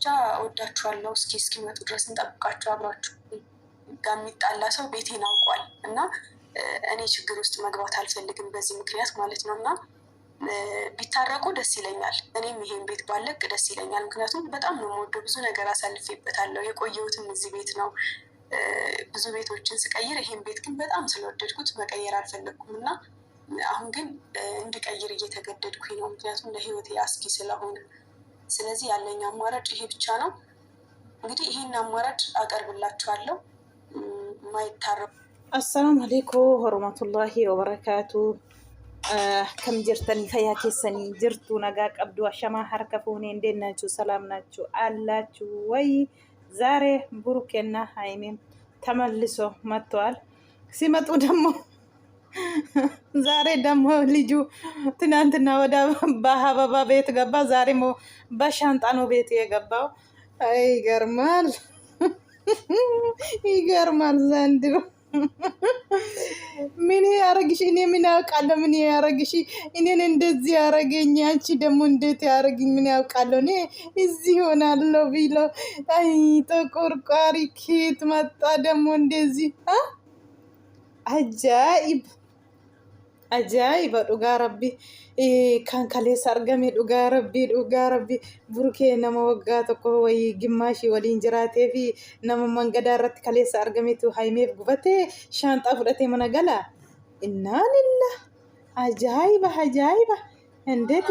ብቻ ወዳችኋለሁ። እስኪመጡ ድረስ እንጠብቃቸው። አብራችሁ ጋር የሚጣላ ሰው ቤቴን አውቋል እና እኔ ችግር ውስጥ መግባት አልፈልግም በዚህ ምክንያት ማለት ነው። እና ቢታረቁ ደስ ይለኛል። እኔም ይሄን ቤት ባለቅ ደስ ይለኛል። ምክንያቱም በጣም ነው የምወደው። ብዙ ነገር አሳልፌበታለሁ። የቆየሁትም እዚህ ቤት ነው። ብዙ ቤቶችን ስቀይር ይሄን ቤት ግን በጣም ስለወደድኩት መቀየር አልፈለግኩም እና አሁን ግን እንድቀይር እየተገደድኩኝ ነው። ምክንያቱም ለህይወቴ አስጊ ስለሆነ፣ ስለዚህ ያለኝ አማራጭ ይሄ ብቻ ነው። እንግዲህ ይሄን አማራጭ አቀርብላችኋለሁ። ማይታረቁ አሰላሙ አለይኩም ወረህመቱላሂ ወበረካቱ። ከም ጅርተኒ ፈያ ኬሰኒ ጅርቱ ነጋ ቀብዱ አሸማ ሀርከፉኔ እንዴት ናችሁ? ሰላም ናችሁ አላችሁ ወይ? ዛሬ ብሩኬና ሃይሚም ተመልሶ መጥተዋል። ሲመጡ ደግሞ ዛሬ ደግሞ ልጁ ትናንትና ወደ በአበባ ቤት ገባ። ዛሬ በሻንጣ ነው ቤት የገባው። ይገርማል፣ ይገርማል ዘንድሮ ምን ያረግሽ? እኔ ምን ያውቃለሁ? ምን ያረግሽ? እኔን እንደዚህ ያረገኝ አንቺ ደግሞ እንዴት ያረግኝ? ምን ያውቃለሁ? እኔ እዚህ ሆናለሁ ቢሎ አይ ተቆርቋሪ ኬት መጣ ደግሞ እንደዚህ አጃኢብ አጃኢብ ዱጋ ረቢ ካን ከሌስ አርገሜ ዱጋ ረቢ ቡሩኬ ነመ ወጋ ተኮ ወይ ግማሽ ወሊን ጅራቴ ፊ ነመ መንገዳ ረት ከሌስ አርገሜቱ ሃይሜፍ ጉበቴ ሻንጣ ፍለቴ መነገላ እና ሊላ አጃኢብ አጃኢብ እንዴት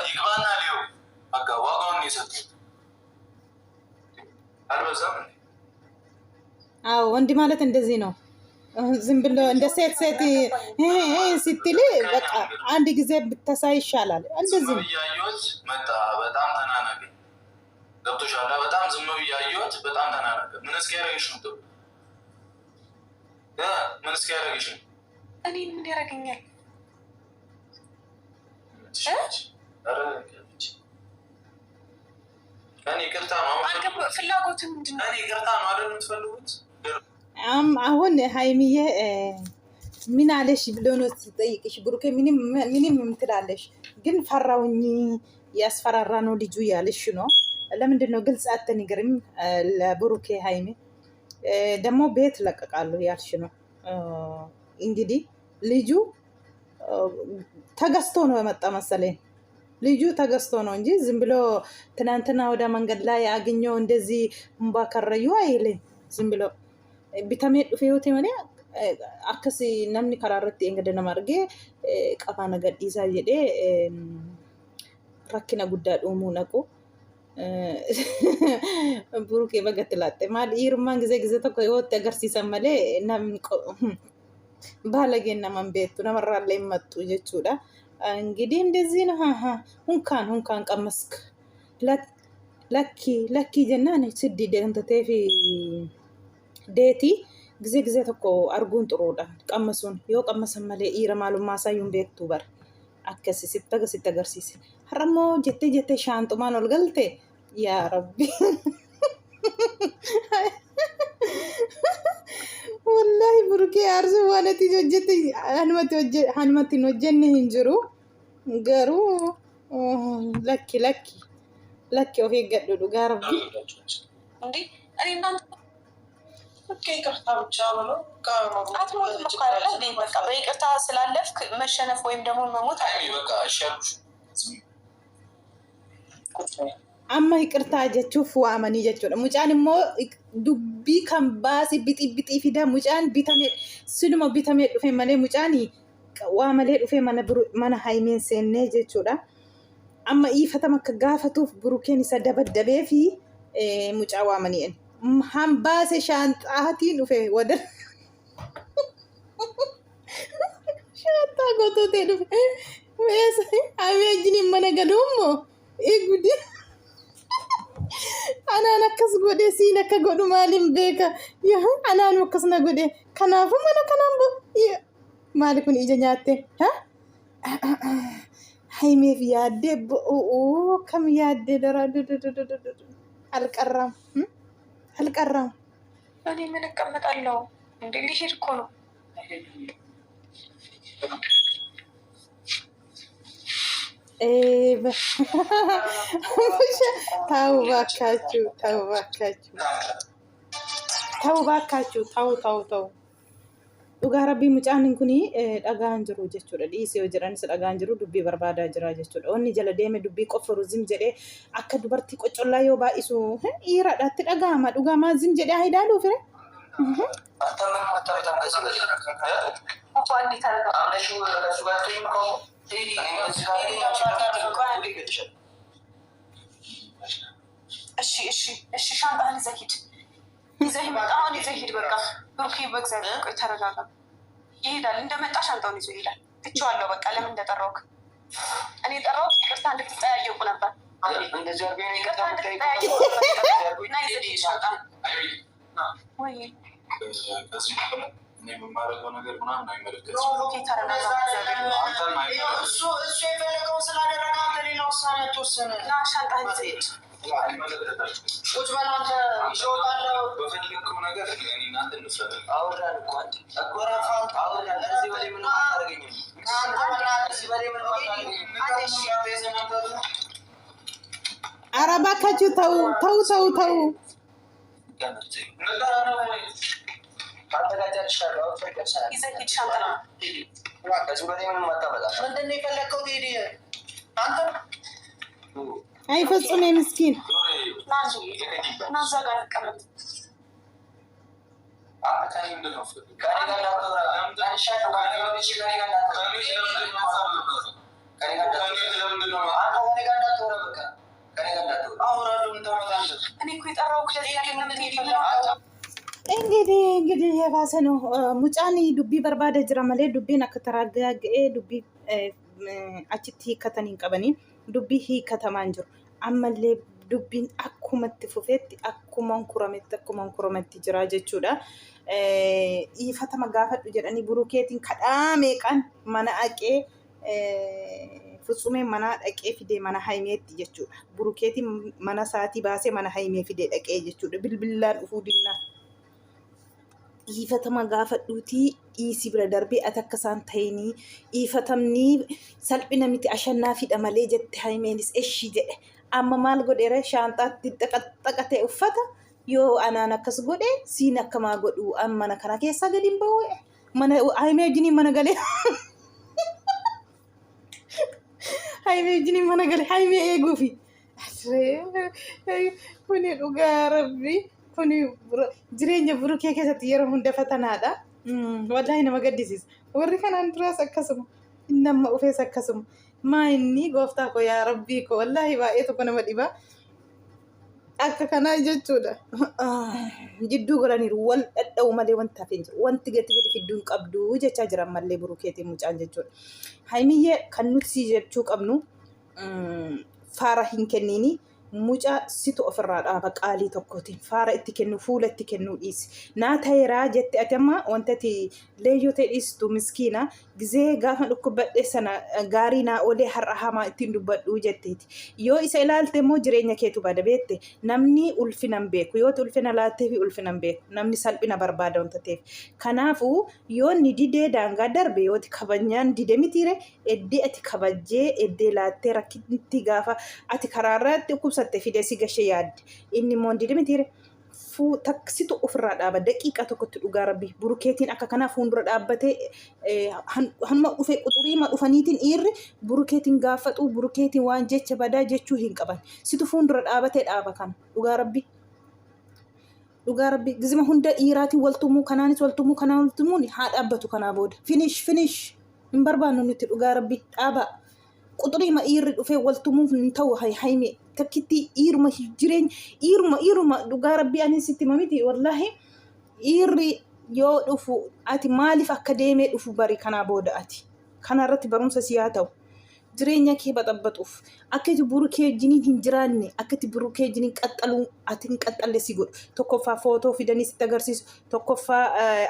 ይግባና ሊው በቃ ዋጋውን ይሰጥ አልበዛም። አዎ ወንድ ማለት እንደዚህ ነው። ዝም ብሎ እንደ ሴት ስትል በቃ አንድ ጊዜ ብትሳይ ይሻላል። እንደዚህ ነው ያዩት መጣ። በጣም ተናነቀ። ገብቶሻል? በጣም ዝም ብዬ ያዩት በጣም ተናነቀ። ምን እስኪያረግሽ ነው? ምን እስኪያረግሽ ነው? እኔ ምን ያረገኛል? እኔ ይቅርታ ነው ፍላጎት ምንድን ነው? እኔ ይቅርታ ነው አይደል የምትፈልጉት? አሁን ሃይሚዬ ምን አለሽ ብሎ ነው ሲጠይቅሽ፣ ብሩኬ ምንም ምትላለሽ? ግን ፈራውኝ ያስፈራራ ነው ልጁ ያለሽ ነው። ለምንድን ነው ግልጽ አትነግሪም? ለብሩኬ ሃይሚ ደግሞ ቤት ለቀቃሉ ያልሽ ነው። እንግዲህ ልጁ ተገዝቶ ነው የመጣ መሰለኝ። ልጁ ተገዝቶ ነው እንጂ ዝም ብሎ ትናንትና ወደ መንገድ ላይ አግኘው እንደዚህ እምባከረዩ አይልም። ዝም ብሎ ቢታሜ ዱፌዮቴ ማለ አከሲ ነምኒ ከራረቲ እንገደ ነማርጌ ቀፋ ነገር ዲሳ ጀዴ ረኪና ጉዳ ዱሙ ነቁ ብሩኬ በገትላጤ ማል ይርማን ጊዜ ተኮ ይወጥ አገርሲሰን ማለ ነምኒ ባለጌና መንቤቱ ነመራ ላይ መጡ ጀቹዳ እንግዲህ እንደዚህ ነው። ሁንካን ቀመስክ ለኪ ጀናን ስዲ ደንተቴፊ ዴቲ ጊዜ ተኮ አርጉን ጥሩዳ ቀመሱን ዮ ቀመሰን ማለ ኢረማሉ ማሳዩን ቤቱ በር አከሲ ሲተገርሲስ ሀረሞ ጀቴ ሻንጡማን ወልገልቴ ያ ረቢ ወላሂ ብሩኬ አርዙ ዋነት ጀቴ አንመቲ ወጀነ hinjiru ገሩ ለኪ ኦፊ ገዱ ጋር ረቢ እንዴ እኔ እናንተ ይቅርታ ብቻ ብሎ አትሞትም እኮ አይደለ? በቃ በይቅርታ ስላለፍክ መሸነፍ ወይም ደግሞ መሞት በቃ እሻሉሽ አማ ይቅርታ ጀቹፍ ዋመኒ ጀቹ ሙጫን ሞ ዱቢ ከምባሲ ቢጢ ፊዳ ሙጫን ቢተሜ ስሉማ ቢተሜ ዱፌ ማለ ሙጫኒ ዋመሌ ዱፌ ማነ ሃይሜን ሴኔ ጀቹዳ አማ ይፈተማ ከጋፈቱፍ ብሩኬን ይሰደበደበ ፊ ሙጫ ዋመኒን ሀምባሴ ሻንጣቲን ዱፌ ወደ ሻንጣ ጎቶቴ ዱፌ ወይስ አቤጅኒ መነገዱሞ ኢጉዲ አናን አከስ ጎዴ ሲነከ ጎዱ ማሊም ቤካ ይህ አናን ወከስና ጎዴ ከናፉ ማነ ከናምቦ ማሊኩን ኢጀኛቴ ሃይሜፍ ያዴ ከም ያዴ ደራዱ አልቀራም እኔ ምን እቀመጣለሁ እንዴ? ሊሄድ እኮ ነው። ታው ባካችሁ ታው dhugaa rabbii mucaan kun dhagaan jiru jechuudha. Dhiisee yoo jiranis dhagaan jiru dubbii barbaadaa jira jechuudha. Onni jala deeme dubbii qofaru zim jedhee akka dubartii qocollaa yoo baay'isu dhiiraadhaatti dhagahama. Dhugamaa zim jedhee haayidaa dhuufire. እሺ ሻንጣህን ይዘህ ሂድ። ይዘህ አሁን ይዘህ ሂድ። በቃ ብሩኬ በእግዚአብሔር ቆይ ተረጋጋ። ይሄዳል እንደመጣ ሻንጣውን ይዞ ይሄዳል። ትቼዋለሁ። በቃ ለምን እንደጠራሁት እኔ ጠራሁት ይቅርታ እንድትጠያየቁ ነበር። ይቅርታ እንድትጠያየቁ ነበር። ና ይዘህ ሂድ ሻንጣህን። ወይ እኔ የማደርገው ነገር ምናምን አይመለከትም። ብሩኬ ተረጋጋ። እሱ የፈለገውን ስላደረገ አንተ ሌላ ውሳኔ አትወስን። ና ሻንጣህን ይዘህ ሂድ። ቁጭ በል አንተ። ይሾጣለሁ በፈለግከው ነገር እናንተ እንፍረድ። አውራን እኮ አንተ አጎራፋን አውራን። ከዚህ በላይ ምንም አታደርገኝም። ከዚህ በላይ ምንም አታደርገኝም። ኧረ እባካችሁ ተው። ይዘህ ሂድ ሻንጣህን። ከዚህ በላይ ምንም አታመጣም። ምንድን ነው የፈለግከው? ቴዲ አንተ አይፈጽም ምስኪን ና እዛ ጋር እንቀመጥ። እኔ እኮ የጠራሁት እንግዲህ የባሰ ነው። ሙጫን ዱቢ በርባደ ጅራ መሌ ዱቢን akka taraaga'ee dubbii achitti hiikkatanii qabanii dubbii hiikkatamaan jiru. Ammallee dubbiin akkumatti fufeetti akkuman kurametti jira jechuudha. Dhiifatama gaafadhu jedhanii burukeetiin kadhaa meeqaan mana haqee futsumee mana dhaqee fidee mana haimeetti jechuudha. Burukeetiin mana saatii baasee mana haimee fidee dhaqee jechuudha. Bilbilaan dhufuu dinnaa. Dhiifatama gaafadhuutii dhiisii bira darbee ati akka isaan ta'inii dhiifatamni salphina miti ashannaa fidha malee jette haimeenis eshi jedhe. Amma maal godheera shaanxaatti xaqatee uffata yoo anaan akkas godhe siin akkamaa godhu mana kana keessaa gadi hin bahu. Mana haimee wajjiniin mana galee haimee wajjiniin mana galee haimee eeguufi. Kuni dhugaa rabbii. Kuni jireenya burukee keessatti yeroo hunda fatanaadha. Wallahi nama gaddisiisa. Warri kanaan duraas akkasuma nama ufees akkasuma. Maa inni gooftaa koo yaa rabbii koo wallahi baay'ee tokko nama dhibaa. Akka kanaa jechuudha. Jidduu godhaniiru wal dhadha'u malee wanti hafee jiru. Wanti gadi fidduu hin qabdu jechaa jiran malee burukeetiin mucaan jechuudha. Haimiyyee kan nuti jechuu qabnu faara hin kenniini. Mucaa situ ofirraa dhaaba qaalii tokkotiin faara itti kennu fuula itti kennuu dhiisi. Naa ta'eeraa jette ati amma wantati leeyyoo ta'e dhiistu miskiina gizee gaafa dhukkubadhe sana gaarii naa olee har'a hamaa ittiin dubbadhu jetteeti. Yoo isa ilaalte immoo jireenya keetu bada beette namni ulfina hin beeku. Yoo ulfina laattee fi ulfina hin beeku. Namni salphina barbaada wanta ta'eef. Kanaafuu yoo inni didee daangaa darbe yoo kabajaan dide mitiire eddee ati kabajjee eddee laattee rakkitti gaafa ati karaarratti dhukkubsatte fidee si gashee yaadde. Inni immoo dide mitiire taksitu ofirraa dhaaba daqiiqa tokkotti dhugaa rabbii burukeetiin akka kanaa fuuldura dhaabbatee hanuma dhufee quxuriima dhufaniitiin dhiirri burukeetiin gaafatu burukeetiin waan jecha badaa jechuu hin qaban. Situ fuuldura dhaabatee dhaaba kana dhugaa rabbii. Gizima hunda dhiiraatiin waltumuu kanaanis waltumuu kanaan waltumuun haa dhaabbatu kanaa booda. Finish hin barbaannu nuti dhugaa rabbii dhaaba. Quxuriima dhiirri dhufee waltumuuf hin ta'u haimee. Takkitti dhiiruma jireenya dhugaa rabbii ani sitti mamiti wallahi dhiirri yoo dhufu ati maaliif akka deemee dhufu bari kanaa booda ati kanarratti barumsa si haa ta'u jireenya kee baxabbaxuuf akka itti burukee jiniin hin jiraanne akka itti burukee jiniin qaxxaluu ati hin qaxxalle si godhu tokkoffaa footoo fidanii sitti agarsiisu tokkoffaa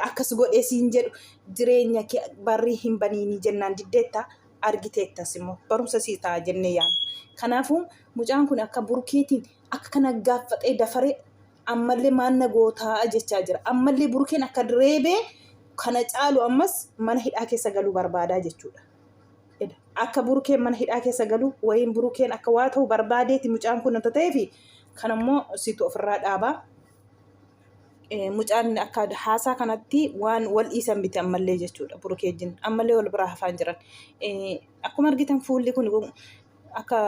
akkas godhee si hin jedhu jireenya kee barrii hin baniini jennaan diddeetta argiteettas immoo barumsa si ta'a jennee yaadna. Kanaafuu mucaan kun akka burukeetiin akka kana gaafatee dafaree ammallee maanna gootaa jechaa jira. Ammallee burukeen akka reebee kana caalu ammas mana hidhaa keessa galuu barbaadaa jechuudha. akka burukeen mana hidhaa keessa galu wayin burukeen akka waa ta'u barbaadeeti mucaan kun nanta ta'ee fi kanammoo situ ofirraa dhaabaa. Mucaan akka haasaa kanatti waan wal dhiisan biti ammallee jechuudha burukee jin ammallee wal biraa hafaan jiran. Akkuma argitan fuulli kun akka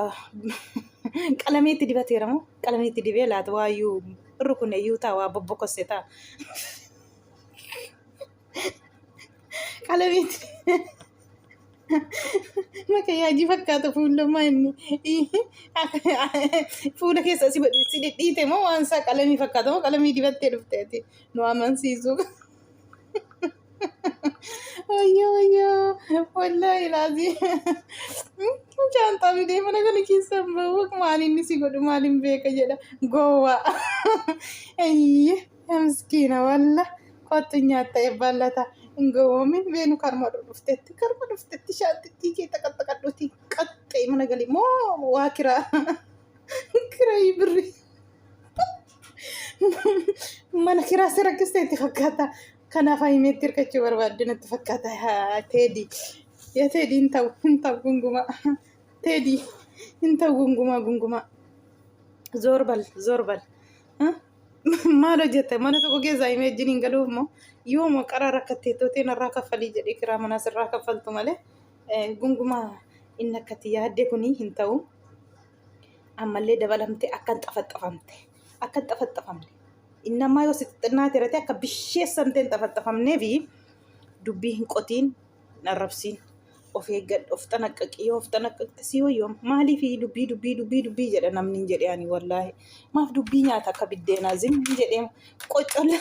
qalameetti dibateera moo qalameetti dibee laata waayyuu irri kun iyyuu ta'a waa bobbokosse ta'a. Qalameetti makiyyaajii fakkaata fuulummaa inni fuula keessa si dhidhiite moo waan isaa qalamii fakkaata moo qalamii dibattee dhufteeti nu amansiisu. Wayyoo wallaahi laazii mucaan bidee mana kana keessa bahu maal inni si godhu maal hin beeka jedha gowwaa. Miskiina walla kottu nyaatta eebballata. Ngawame beenu karma dhuftetti shaatti kee taqaxaqadhuti qaxxee mana gali moo waa kiraa birri mana kiraa si rakkisteetti fakkaata. Kanaaf himeetti hirkachuu barbaadde natti fakkaata. Teedii hin ta'u gungumaa teedii hin ta'u gungumaa zoorbal maal hojjette mana tokko keessa himee jiniin galuuf moo yooma qaraa rakkattee tooteen irraa kaffalii jedhee kiraa manaas irraa kaffaltu malee gungumaa inni akkatti yaadde kunii hin ta'u. Ammallee dabalamte akka hin xafaxxafamne inni ammaa yoo sitti xinnaa tirate akka bisheessamtee hin xafaxxafamnee fi dubbii hin qotiin narrabsiin of eeggadhu of xanaqqaqii yoo of xanaqqaqxe si hoyyoo maalii fi dubbii jedha namni hin jedhe ani wallaahi maaf dubbii nyaata akka biddeenaa zim jedhee qocolla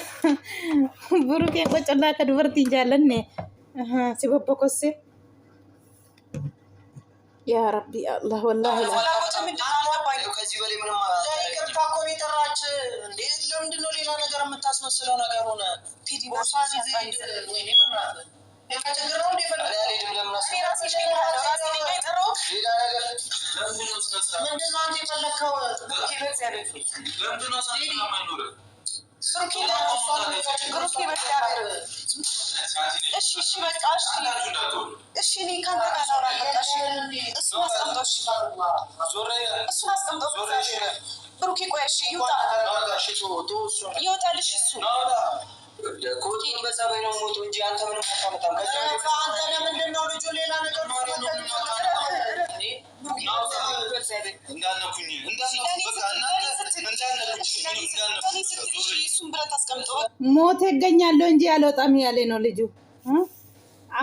burukee qocollaa akka dubartiin jaallanne si bobbokosse yaa rabbi Allah wallaahi ከዚህ በላይ ምንም ይቅርታ እኮ ነው የጠራች። እንዴ ለምንድን ነው ሌላ ነገር የምታስመስለው ነገር ሆነ? ቴዲ ቦርሳን ይዘህ ወይኔ በእናትህ የፈለገ ነው እንዴ ፈለገ አልሄድም። ለምን አስፈለገ ራሴ ነው የጠራው ሌላ ነገር ምንድን ነው አንተ የፈለከው? ብሩኬ በእግዚአብሔር ለምንድን ነው ሳንቲም ማይኖር ብሩኬ ብሩኬ በእግዚአብሔር እሺ በቃ እሺ እኔ ካንተ ጋር ላውራ በቃ እሺ እሱን አስቀምጠው እሺ እሱን አስቀምጠው ብሩኬ ቆይ እሺ ይወጣልሽ እሱ ኮቱን በጸባይ ነው ሞቶ እንጂ አንተ ምንም አታመጣም። አንተ ለምንድን ነው ልጁ ሌላ ነገር ሞት ይገኛለሁ እንጂ አልወጣም ያለ ነው ልጁ።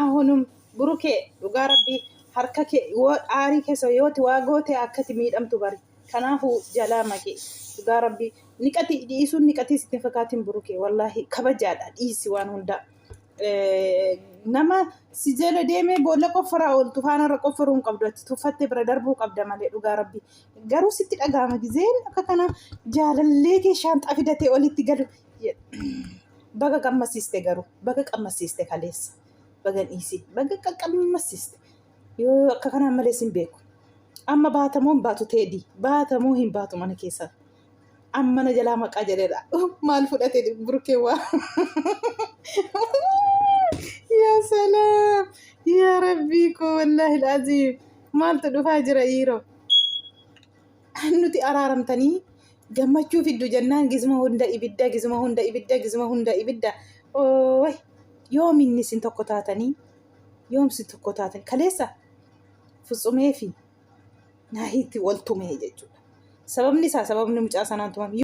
አሁንም ብሩኬ ዱጋ ረቢ ሀርከኬ አሪ ከሰው ህይወት ዋጎቴ አከት ሚደምቱ ባሪ ከናፉ ጀላ መቄ ዱጋ ረቢ ንቀቲ ዲሱን ንቀቲ ሲተፈካቲን ብሩኬ ወላሂ ከበጃዳ ዲሲ ዋን ሁንዳ nama si jala deemee boolla qoffara ooltu faana irra qoffaruun qabdatti tuffattee bira darbuu qabda malee dhugaa rabbi garuu sitti dhagahama gizeen akka kana jaalallee kee shaanxaa fidatee olitti galu baga qammasiiste garuu baga qammasiiste kaleessa baga dhiisi baga qammasiiste yoo akka kana malee sin beeku amma baatamoo hin baatu teedii baatamoo hin baatu mana keessa amma na jalaa maqaa jedheedha maal fudhate burukee waa يا سلام يا ربيكو والله العظيم مال تدفع جرائيرو نتي أرارمتني جمعتشو في الدجنان جزمه هندا إبدا أوه يوم إني سنتقطاتني يوم سنتقطاتني كليسا فصومي في نهايتي والتومي جدّو سبب نسا سبب نمجأ سنان تمام